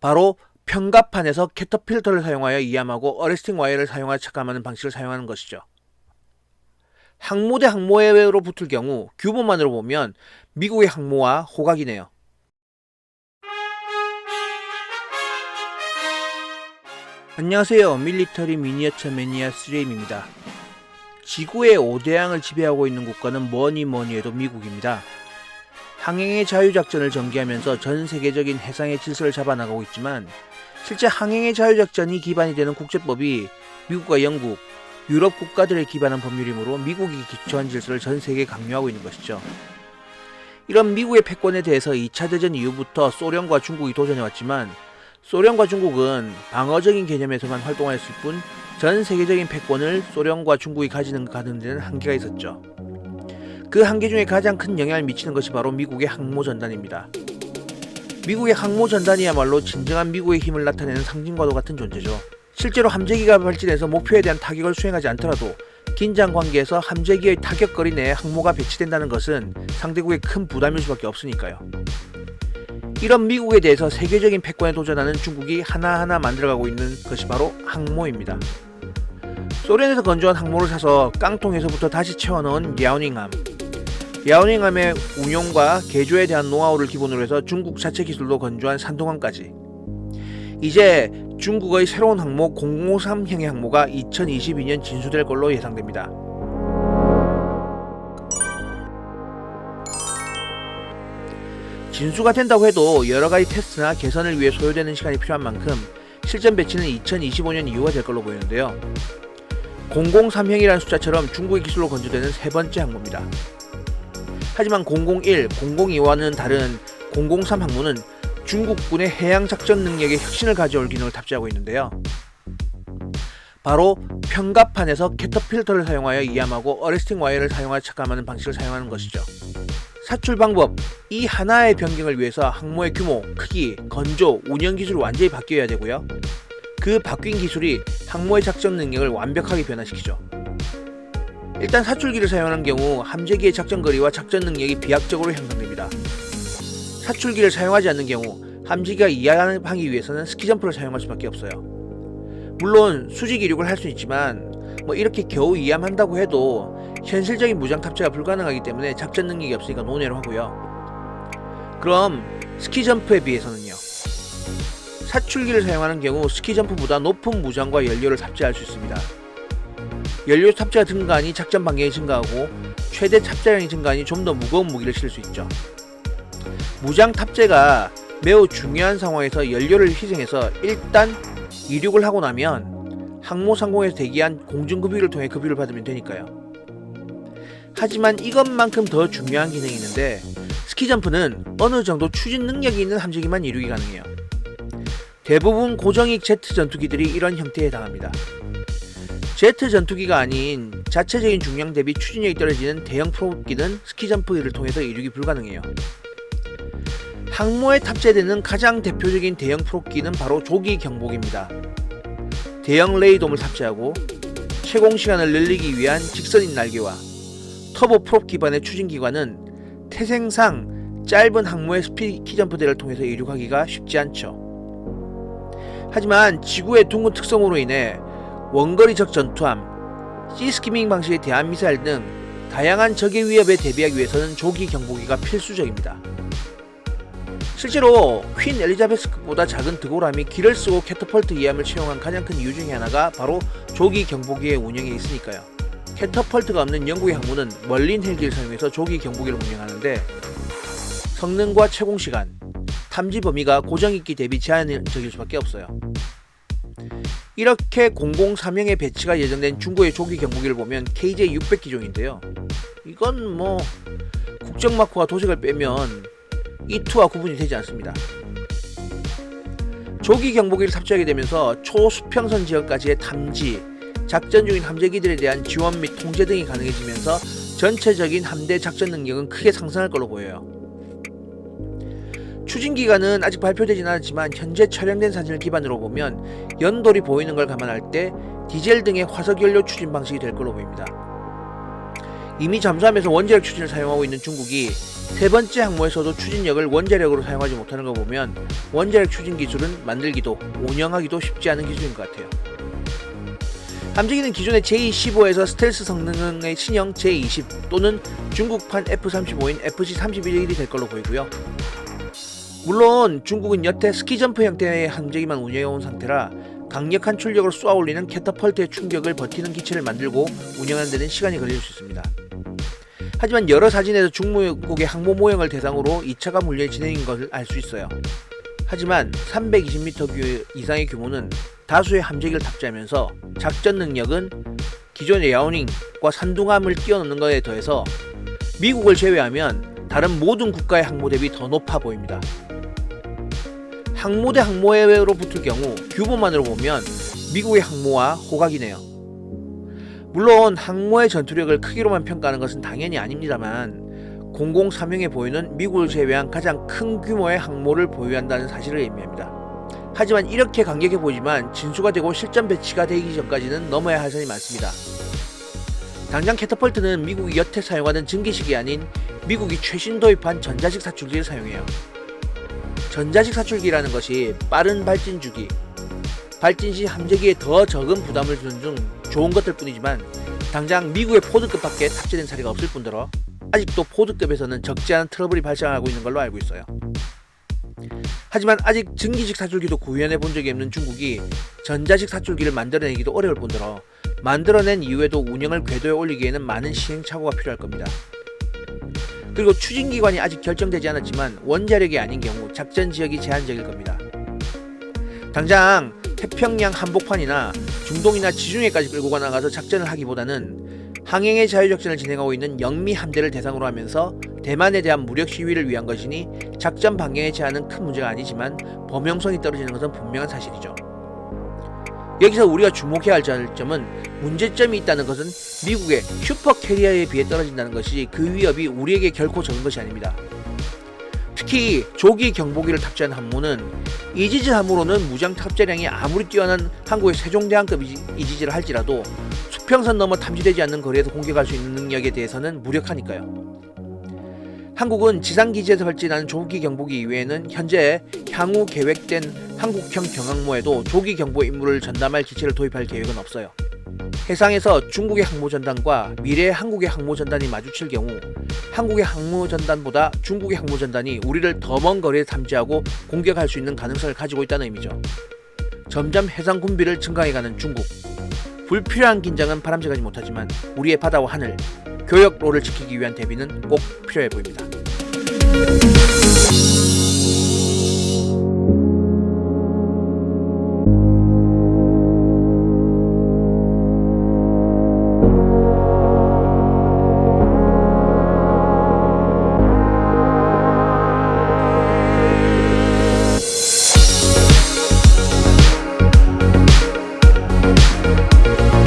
바로 평갑판에서 캐터필터를 사용하여 이함하고 어레스팅 와이어를 사용하여 착감하는 방식을 사용하는 것이죠. 항모 대 항모로 붙을 경우 규모만으로 보면 미국의 항모와 호각이네요. 안녕하세요. 밀리터리 미니어처 매니아 3M입니다. 지구의 5대양을 지배하고 있는 국가는 뭐니 해도 미국입니다. 항행의 자유작전을 전개하면서 전 세계적인 해상의 질서를 잡아나가고 있지만 실제 항행의 자유작전이 기반이 되는 국제법이 미국과 영국, 유럽 국가들에 기반한 법률이므로 미국이 기초한 질서를 전 세계에 강요하고 있는 것이죠. 이런 미국의 패권에 대해서 2차 대전 이후부터 소련과 중국이 도전해왔지만 소련과 중국은 방어적인 개념에서만 활동하였을 뿐 전 세계적인 패권을 소련과 중국이 가지는 데는 한계가 있었죠. 그 한계 중에 가장 큰 영향을 미치는 것이 바로 미국의 항모전단입니다. 미국의 항모전단이야말로 진정한 미국의 힘을 나타내는 상징과도 같은 존재죠. 실제로 함재기가 발진해서 목표에 대한 타격을 수행하지 않더라도 긴장 관계에서 함재기의 타격거리 내에 항모가 배치된다는 것은 상대국의 큰 부담일 수밖에 없으니까요. 이런 미국에 대해서 세계적인 패권에 도전하는 중국이 하나하나 만들어가고 있는 것이 바로 항모입니다. 소련에서 건조한 항모를 사서 깡통에서부터 다시 채워넣은 랴오닝함. 랴오닝함의 운용과 개조에 대한 노하우를 기본으로 해서 중국 자체 기술로 건조한 산둥함까지. 이제 중국의 새로운 항모 053형의 항모가 2022년 진수될 걸로 예상됩니다. 진수가 된다고 해도 여러가지 테스트나 개선을 위해 소요되는 시간이 필요한 만큼 실전 배치는 2025년 이후가 될 걸로 보이는데요. 003형이라는 숫자처럼 중국의 기술로 건조되는 세 번째 항모입니다. 하지만 001, 002와는 다른 003 항모는 중국군의 해양작전 능력에 혁신을 가져올 기능을 탑재하고 있는데요. 바로 평갑판에서 캐터필터를 사용하여 이함하고 어레스팅 와이어를 사용하여 착감하는 방식을 사용하는 것이죠. 사출 방법, 이 하나의 변경을 위해서 항모의 규모, 크기, 건조, 운영 기술이 완전히 바뀌어야 되고요. 그 바뀐 기술이 항모의 작전 능력을 완벽하게 변화시키죠. 일단 사출기를 사용하는 경우 함재기의 작전거리와 작전 능력이 비약적으로 향상됩니다. 사출기를 사용하지 않는 경우 함재기가 이하하기 위해서는 스키점프를 사용할 수밖에 없어요. 물론 수직 이륙을 할 수 있지만 이렇게 겨우 이함한다고 해도 현실적인 무장 탑재가 불가능하기 때문에 작전 능력이 없으니까 논외로 하고요. 그럼 스키점프에 비해서는요. 사출기를 사용하는 경우 스키점프보다 높은 무장과 연료를 탑재할 수 있습니다. 연료 탑재가 증가하니 작전 반경이 증가하고 최대 탑재량이 증가하니 좀 더 무거운 무기를 실을 수 있죠. 무장 탑재가 매우 중요한 상황에서 연료를 희생해서 일단 이륙을 하고 나면 항모 상공에서 대기한 공중급유를 통해 급유를 받으면 되니까요. 하지만 이것만큼 더 중요한 기능이 있는데 스키점프는 어느 정도 추진 능력이 있는 함재기만 이륙이 가능해요. 대부분 고정익 제트 전투기들이 이런 형태에 해당합니다. 제트 전투기가 아닌 자체적인 중량 대비 추진력이 떨어지는 대형 프로기는 스키점프를 통해서 이륙이 불가능해요. 항모에 탑재되는 가장 대표적인 대형 프로기는 바로 조기 경보기입니다. 대형 레이돔을 탑재하고 채공시간을 늘리기 위한 직선인 날개와 터보 프롭 기반의 추진기관은 태생상 짧은 항모의 스키점프대를 통해서 이륙하기가 쉽지 않죠. 하지만 지구의 둥근 특성으로 인해 원거리적 전투함, 시스키밍 방식의 대한미사일 등 다양한 적의 위협에 대비하기 위해서는 조기 경보기가 필수적입니다. 실제로 퀸 엘리자베스급보다 작은 드고람이 기를 쓰고 캐터펄트 이함을 채용한 가장 큰 이유 중에 하나가 바로 조기 경보기의 운영에 있으니까요. 캐터펄트가 없는 영국의 항모는 멀린 헬기를 사용해서 조기 경보기를 운영하는데 성능과 채공시간, 탐지 범위가 고정익기 대비 제한적일 수밖에 없어요. 이렇게 003형의 배치가 예정된 중국의 조기 경보기를 보면 KJ-600 기종인데요. 이건 국정마크와 도색을 빼면 E2와 구분이 되지 않습니다. 조기 경보기를 탑재하게 되면서 초수평선 지역까지의 탐지, 작전 중인 함재기들에 대한 지원 및 통제 등이 가능해지면서 전체적인 함대 작전 능력은 크게 상승할 걸로 보여요. 추진기간은 아직 발표되진 않았지만 현재 촬영된 사진을 기반으로 보면 연돌이 보이는 걸 감안할 때 디젤 등의 화석연료 추진 방식이 될 걸로 보입니다. 이미 잠수함에서 원자력 추진을 사용하고 있는 중국이 세 번째 항모에서도 추진력을 원자력으로 사용하지 못하는 거 보면 원자력 추진 기술은 만들기도 운영하기도 쉽지 않은 기술인 것 같아요. 함재기는 기존의 J-15에서 스텔스 성능의 신형 J-20 또는 중국판 F-35인 FC-31이 될 걸로 보이고요. 물론 중국은 여태 스키점프 형태의 함재기만 운영해온 상태라 강력한 출력으로 쏘아올리는 캐터펄트의 충격을 버티는 기체를 만들고 운영하는 데는 시간이 걸릴 수 있습니다. 하지만 여러 사진에서 중국의 항모 모형을 대상으로 2차가 훈련이 진행인 것을 알 수 있어요. 하지만 320m 이상의 규모는 다수의 함재기를 탑재하면서 작전 능력은 기존의 야오닝과 산둥함을 뛰어넘는 것에 더해서 미국을 제외하면 다른 모든 국가의 항모 대비 더 높아 보입니다. 항모 대 항모로 붙을 경우 규모만으로 보면 미국의 항모와 호각이네요. 물론 항모의 전투력을 크기로만 평가하는 것은 당연히 아닙니다만 003형에 보이는 미국을 제외한 가장 큰 규모의 항모를 보유한다는 사실을 의미합니다. 하지만 이렇게 강력해 보이지만 진수가 되고 실전 배치가 되기 전까지는 넘어야 할 선이 많습니다. 당장 캐터펄트는 미국이 여태 사용하던 증기식이 아닌 미국이 최신 도입한 전자식 사출기를 사용해요. 전자식 사출기라는 것이 빠른 발진 주기, 발진 시 함재기에 더 적은 부담을 주는 등 좋은 것들 뿐이지만 당장 미국의 포드급밖에 탑재된 사례가 없을 뿐더러 아직도 포드급에서는 적지 않은 트러블이 발생하고 있는 걸로 알고 있어요. 하지만 아직 증기식 사출기도 구현해 본 적이 없는 중국이 전자식 사출기를 만들어내기도 어려울 뿐더러 만들어낸 이후에도 운영을 궤도에 올리기에는 많은 시행착오가 필요할 겁니다. 그리고 추진기관이 아직 결정되지 않았지만 원자력이 아닌 경우 작전 지역이 제한적일 겁니다. 당장 태평양 한복판이나 중동이나 지중해까지 끌고 나가서 작전을 하기보다는 항행의 자유작전을 진행하고 있는 영미 함대를 대상으로 하면서 대만에 대한 무력 시위를 위한 것이니 작전 반경의 제한은 큰 문제가 아니지만 범용성이 떨어지는 것은 분명한 사실이죠. 여기서 우리가 주목해야 할 점은 문제점이 있다는 것은 미국의 슈퍼 캐리어에 비해 떨어진다는 것이 그 위협이 우리에게 결코 적은 것이 아닙니다. 특히 조기 경보기를 탑재한 함모는 이지즈 함으로는 무장 탑재량이 아무리 뛰어난 한국의 세종대왕급 이지즈를 할지라도 수평선 넘어 탐지되지 않는 거리에서 공격할 수 있는 능력에 대해서는 무력하니까요. 한국은 지상기지에서 발진하는 조기 경보기 이외에는 현재 향후 계획된 한국형 경항모에도 조기 경보 임무를 전담할 기체를 도입할 계획은 없어요. 해상에서 중국의 항모전단과 미래의 한국의 항모전단이 마주칠 경우 한국의 항모전단보다 중국의 항모전단이 우리를 더 먼 거리에 탐지하고 공격할 수 있는 가능성을 가지고 있다는 의미죠. 점점 해상 군비를 증강해가는 중국. 불필요한 긴장은 바람직하지 못하지만 우리의 바다와 하늘, 교역로를 지키기 위한 대비는 꼭 필요해 보입니다.